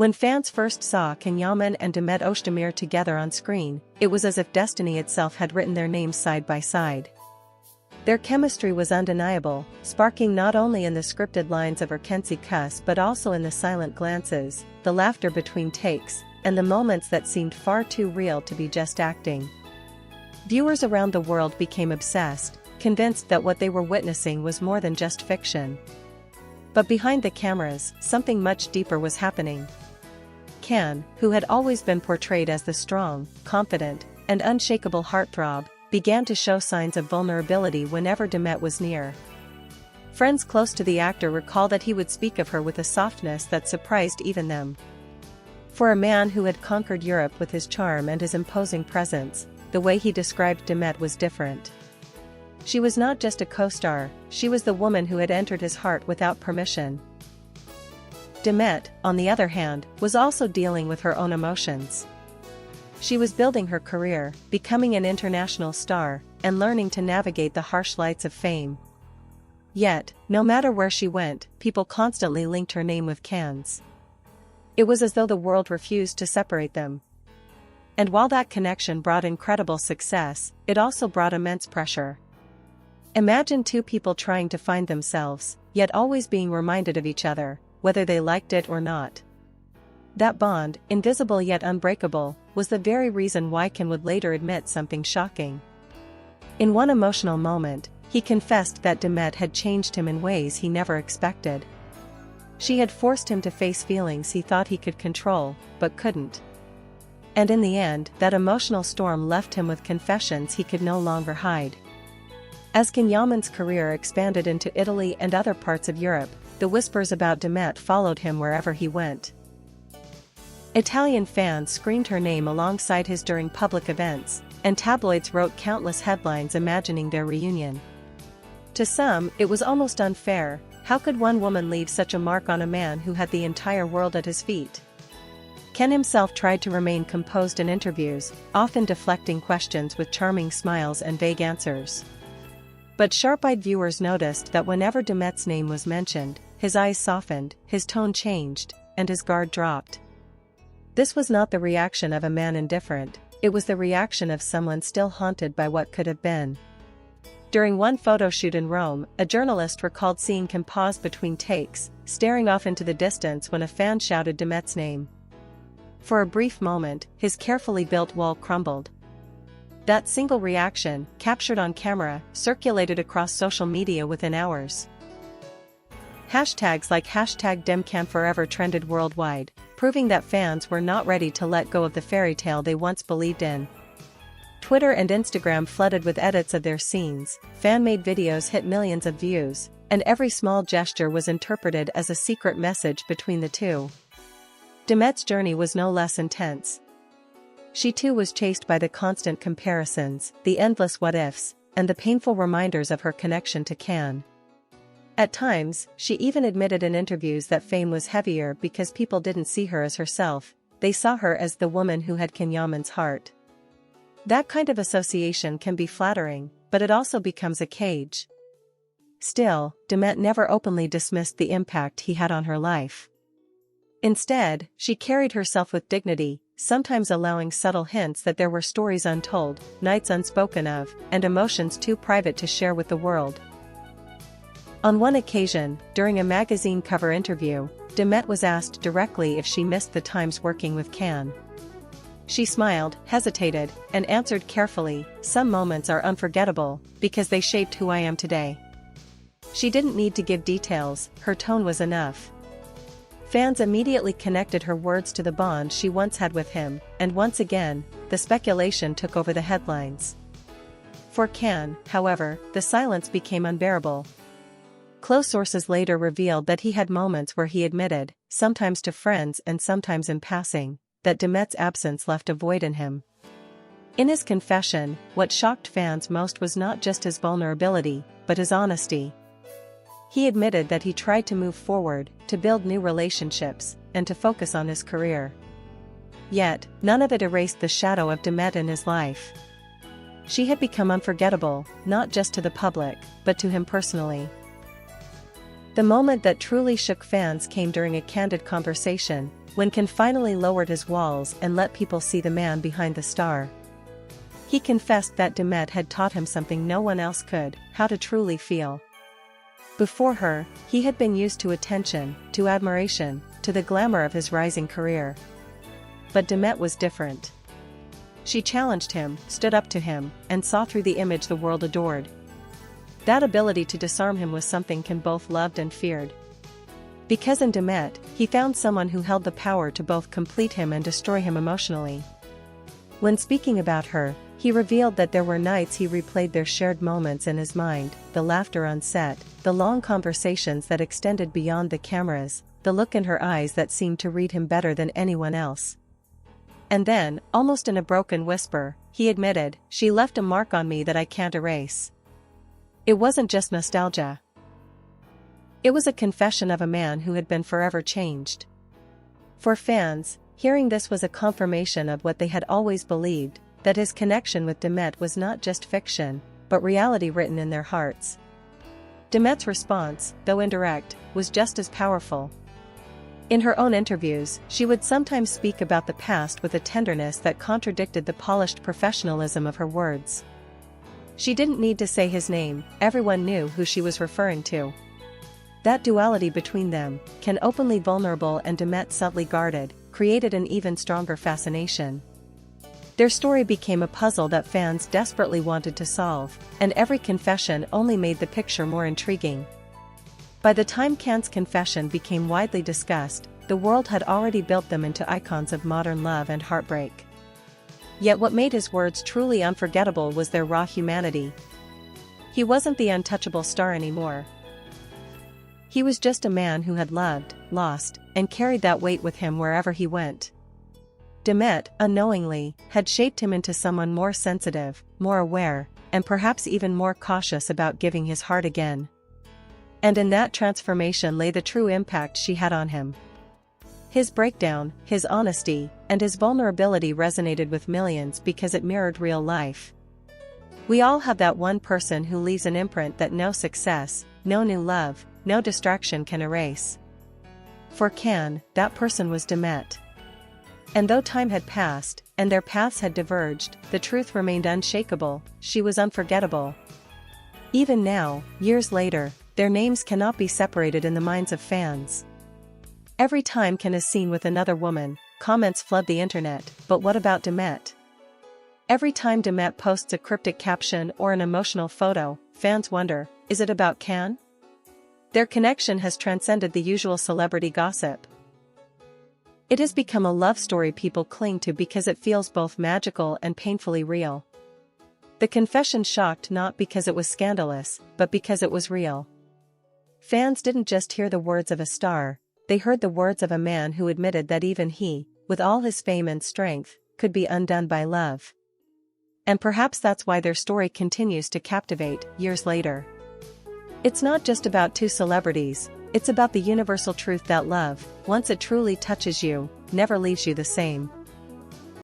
When fans first saw Yaman and Demet Özdemir together on screen, it was as if destiny itself had written their names side by side. Their chemistry was undeniable, sparking not only in the scripted lines of Erkenci Kuss but also in the silent glances, the laughter between takes, and the moments that seemed far too real to be just acting. Viewers around the world became obsessed, convinced that what they were witnessing was more than just fiction. But behind the cameras, something much deeper was happening. Can, who had always been portrayed as the strong, confident, and unshakable heartthrob, began to show signs of vulnerability whenever Demet was near. Friends close to the actor recall that he would speak of her with a softness that surprised even them. For a man who had conquered Europe with his charm and his imposing presence, the way he described Demet was different. She was not just a co-star, she was the woman who had entered his heart without permission. Demet, on the other hand, was also dealing with her own emotions. She was building her career, becoming an international star, and learning to navigate the harsh lights of fame. Yet, no matter where she went, people constantly linked her name with Cannes. It was as though the world refused to separate them. And while that connection brought incredible success, it also brought immense pressure. Imagine two people trying to find themselves, yet always being reminded of each other, whether they liked it or not. That bond, invisible yet unbreakable, was the very reason why Can would later admit something shocking. In one emotional moment, he confessed that Demet had changed him in ways he never expected. She had forced him to face feelings he thought he could control, but couldn't. And in the end, that emotional storm left him with confessions he could no longer hide. As Yaman's career expanded into Italy and other parts of Europe, the whispers about Demet followed him wherever he went. Italian fans screamed her name alongside his during public events, and tabloids wrote countless headlines imagining their reunion. To some, it was almost unfair. How could one woman leave such a mark on a man who had the entire world at his feet? Can himself tried to remain composed in interviews, often deflecting questions with charming smiles and vague answers. But sharp-eyed viewers noticed that whenever Demet's name was mentioned, his eyes softened, his tone changed, and his guard dropped. This was not the reaction of a man indifferent, it was the reaction of someone still haunted by what could have been. During one photo shoot in Rome, a journalist recalled seeing Can pause between takes, staring off into the distance when a fan shouted Demet's name. For a brief moment, his carefully built wall crumbled. That single reaction, captured on camera, circulated across social media within hours. Hashtags like #DemCanForever trended worldwide, proving that fans were not ready to let go of the fairy tale they once believed in. Twitter and Instagram flooded with edits of their scenes, fan-made videos hit millions of views, and every small gesture was interpreted as a secret message between the two. Demet's journey was no less intense. She too was chased by the constant comparisons, the endless what-ifs, and the painful reminders of her connection to Can. At times, she even admitted in interviews that fame was heavier because people didn't see her as herself, they saw her as the woman who had Yaman's heart. That kind of association can be flattering, but it also becomes a cage. Still, Demet never openly dismissed the impact he had on her life. Instead, she carried herself with dignity, sometimes allowing subtle hints that there were stories untold, nights unspoken of, and emotions too private to share with the world. On one occasion, during a magazine cover interview, Demet was asked directly if she missed the times working with Can. She smiled, hesitated, and answered carefully, "Some moments are unforgettable, because they shaped who I am today." She didn't need to give details, her tone was enough. Fans immediately connected her words to the bond she once had with him, and once again, the speculation took over the headlines. For Can, however, the silence became unbearable. Close sources later revealed that he had moments where he admitted, sometimes to friends and sometimes in passing, that Demet's absence left a void in him. In his confession, what shocked fans most was not just his vulnerability, but his honesty. He admitted that he tried to move forward, to build new relationships, and to focus on his career. Yet, none of it erased the shadow of Demet in his life. She had become unforgettable, not just to the public, but to him personally. The moment that truly shook fans came during a candid conversation, when Can finally lowered his walls and let people see the man behind the star. He confessed that Demet had taught him something no one else could, how to truly feel. Before her, he had been used to attention, to admiration, to the glamour of his rising career. But Demet was different. She challenged him, stood up to him, and saw through the image the world adored. That ability to disarm him was something Can both loved and feared. Because in Demet, he found someone who held the power to both complete him and destroy him emotionally. When speaking about her, he revealed that there were nights he replayed their shared moments in his mind, the laughter on set, the long conversations that extended beyond the cameras, the look in her eyes that seemed to read him better than anyone else. And then, almost in a broken whisper, he admitted, "She left a mark on me that I can't erase." It wasn't just nostalgia. It was a confession of a man who had been forever changed. For fans, hearing this was a confirmation of what they had always believed, that his connection with Demet was not just fiction, but reality written in their hearts. Demet's response, though indirect, was just as powerful. In her own interviews, she would sometimes speak about the past with a tenderness that contradicted the polished professionalism of her words. She didn't need to say his name, everyone knew who she was referring to. That duality between them, Can openly vulnerable and Demet subtly guarded, created an even stronger fascination. Their story became a puzzle that fans desperately wanted to solve, and every confession only made the picture more intriguing. By the time Can's confession became widely discussed, the world had already built them into icons of modern love and heartbreak. Yet what made his words truly unforgettable was their raw humanity. He wasn't the untouchable star anymore. He was just a man who had loved, lost, and carried that weight with him wherever he went. Demet, unknowingly, had shaped him into someone more sensitive, more aware, and perhaps even more cautious about giving his heart again. And in that transformation lay the true impact she had on him. His breakdown, his honesty, and his vulnerability resonated with millions because it mirrored real life. We all have that one person who leaves an imprint that no success, no new love, no distraction can erase. For Can, that person was Demet. And though time had passed, and their paths had diverged, the truth remained unshakable: she was unforgettable. Even now, years later, their names cannot be separated in the minds of fans. Every time Can is seen with another woman, comments flood the internet, but what about Demet? Every time Demet posts a cryptic caption or an emotional photo, fans wonder, is it about Can? Their connection has transcended the usual celebrity gossip. It has become a love story people cling to because it feels both magical and painfully real. The confession shocked not because it was scandalous, but because it was real. Fans didn't just hear the words of a star, they heard the words of a man who admitted that even he, with all his fame and strength, could be undone by love. And perhaps that's why their story continues to captivate, years later. It's not just about two celebrities, it's about the universal truth that love, once it truly touches you, never leaves you the same.